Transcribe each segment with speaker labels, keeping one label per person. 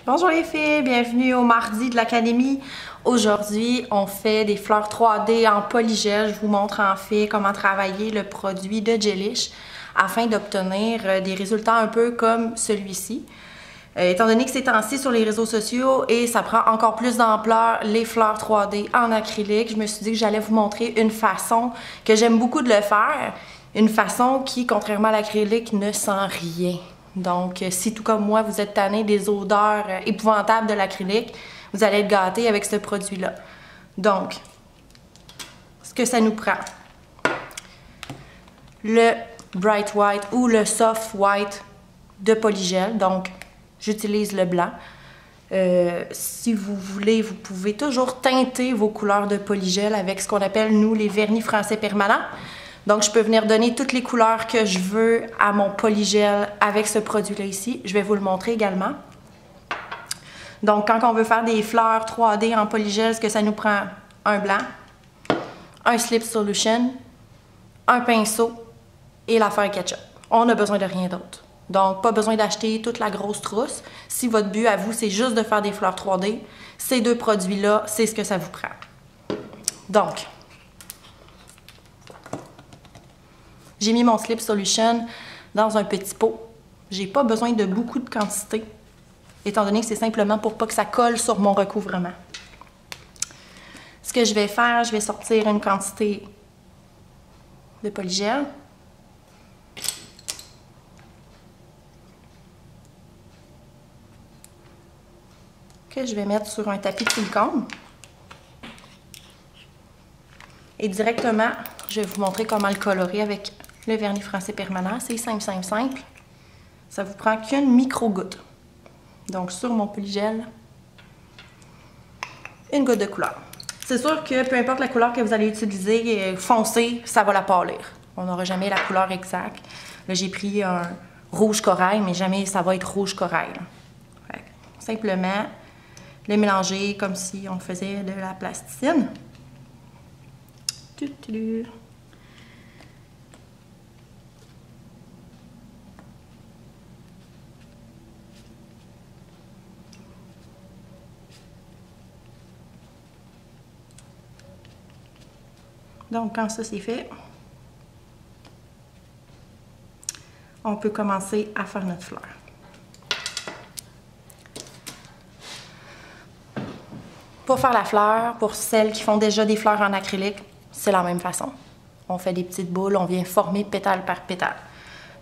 Speaker 1: Bonjour les filles, bienvenue au mardi de l'académie. Aujourd'hui, on fait des fleurs 3D en polygel. Je vous montre en fait comment travailler le produit de Gelish afin d'obtenir des résultats un peu comme celui-ci. Étant donné que c'est temps-ci sur les réseaux sociaux et ça prend encore plus d'ampleur les fleurs 3D en acrylique, je me suis dit que j'allais vous montrer une façon que j'aime beaucoup de le faire. Une façon qui, contrairement à l'acrylique, ne sent rien. Donc, si tout comme moi, vous êtes tanné des odeurs épouvantables de l'acrylique, vous allez être gâté avec ce produit-là. Donc, ce que ça nous prend, le Bright White ou le Soft White de polygel. Donc, j'utilise le blanc. Si vous voulez, vous pouvez toujours teinter vos couleurs de polygel avec ce qu'on appelle, nous, les vernis français permanents. Donc, je peux venir donner toutes les couleurs que je veux à mon polygel avec ce produit-là ici. Je vais vous le montrer également. Donc, quand on veut faire des fleurs 3D en polygel, ce que ça nous prend, un blanc, un slip solution, un pinceau et la feuille ketchup. On n'a besoin de rien d'autre. Donc, pas besoin d'acheter toute la grosse trousse. Si votre but à vous, c'est juste de faire des fleurs 3D, ces deux produits-là, c'est ce que ça vous prend. Donc, j'ai mis mon slip solution dans un petit pot. J'ai pas besoin de beaucoup de quantité, étant donné que c'est simplement pour pas que ça colle sur mon recouvrement. Ce que je vais faire, je vais sortir une quantité de polygel. Que je vais mettre sur un tapis de silicone. Et directement, je vais vous montrer comment le colorer avec le vernis français permanent. C'est simple, simple, simple. Ça vous prend qu'une micro-goutte. Donc, sur mon polygel, une goutte de couleur. C'est sûr que peu importe la couleur que vous allez utiliser, foncé, ça va la pâlir. On n'aura jamais la couleur exacte. Là, j'ai pris un rouge corail, mais jamais ça va être rouge corail. Simplement, le mélanger comme si on faisait de la plasticine. Donc, quand ça c'est fait, on peut commencer à faire notre fleur. Pour faire la fleur, pour celles qui font déjà des fleurs en acrylique, c'est la même façon. On fait des petites boules, on vient former pétale par pétale.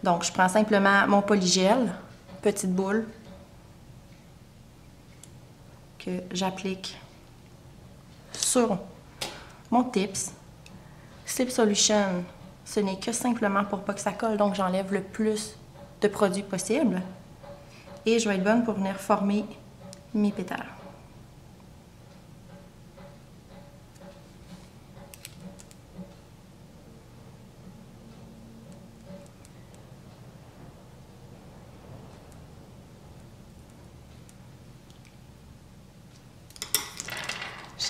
Speaker 1: Donc, je prends simplement mon polygel, petite boule, que j'applique sur mon tips. Slip Solution, ce n'est que simplement pour pas que ça colle, donc j'enlève le plus de produit possible. Et je vais être bonne pour venir former mes pétales.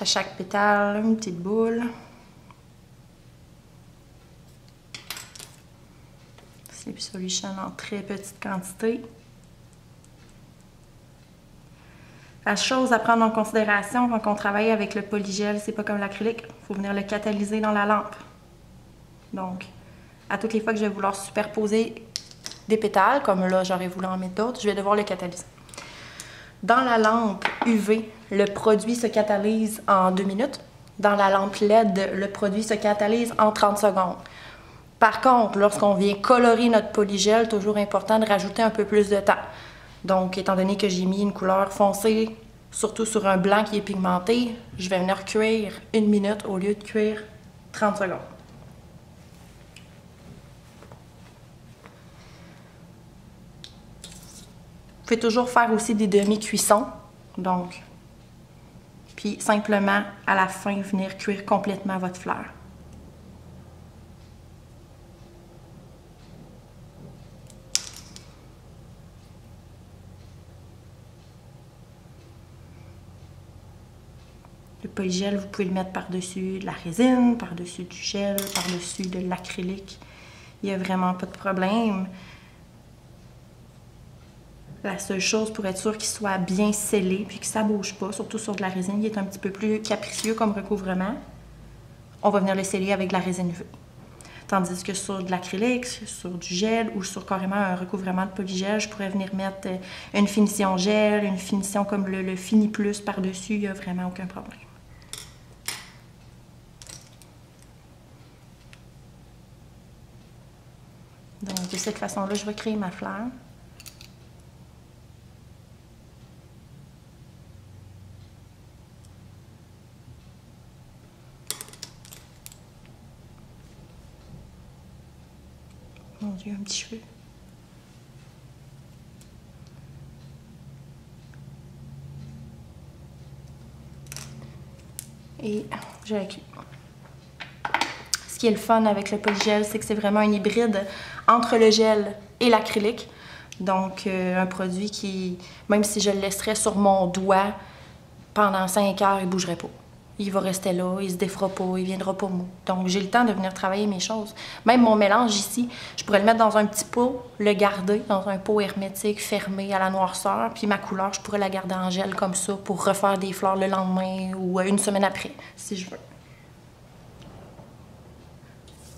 Speaker 1: À chaque pétale, une petite boule. Slip Solution en très petite quantité. La chose à prendre en considération quand on travaille avec le polygel, c'est pas comme l'acrylique. Il faut venir le catalyser dans la lampe. Donc, à toutes les fois que je vais vouloir superposer des pétales, comme là j'aurais voulu en mettre d'autres, je vais devoir le catalyser. Dans la lampe UV, le produit se catalyse en 2 minutes. Dans la lampe LED, le produit se catalyse en 30 secondes. Par contre, lorsqu'on vient colorer notre polygel, toujours important de rajouter un peu plus de temps. Donc, étant donné que j'ai mis une couleur foncée, surtout sur un blanc qui est pigmenté, je vais venir cuire 1 minute au lieu de cuire 30 secondes. Vous pouvez toujours faire aussi des demi-cuissons, donc, puis simplement à la fin venir cuire complètement votre fleur. Le polygel, vous pouvez le mettre par-dessus de la résine, par-dessus du gel, par-dessus de l'acrylique. Il n'y a vraiment pas de problème. La seule chose pour être sûr qu'il soit bien scellé puis que ça bouge pas, surtout sur de la résine qui est un petit peu plus capricieux comme recouvrement, on va venir le sceller avec de la résine UV. Tandis que sur de l'acrylique, sur du gel ou sur carrément un recouvrement de polygel, je pourrais venir mettre une finition gel, une finition comme le Fini Plus par-dessus, il n'y a vraiment aucun problème. Donc de cette façon-là, je vais créer ma fleur. Mon Dieu, un petit cheveu. Et je la cuis. Ce qui est le fun avec le polygel, c'est que c'est vraiment un hybride entre le gel et l'acrylique. Donc, un produit qui, même si je le laisserais sur mon doigt pendant 5 heures, il ne bougerait pas. Il va rester là, il se défera pas, il viendra pas mou. Donc, j'ai le temps de venir travailler mes choses. Même mon mélange ici, je pourrais le mettre dans un petit pot, le garder dans un pot hermétique, fermé à la noirceur. Puis ma couleur, je pourrais la garder en gel comme ça pour refaire des fleurs le lendemain ou une semaine après, si je veux.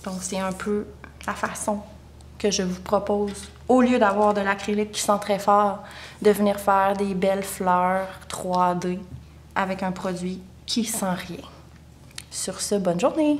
Speaker 1: Donc, c'est un peu la façon que je vous propose, au lieu d'avoir de l'acrylique qui sent très fort, de venir faire des belles fleurs 3D avec un produit qui sent rien. Sur ce, bonne journée!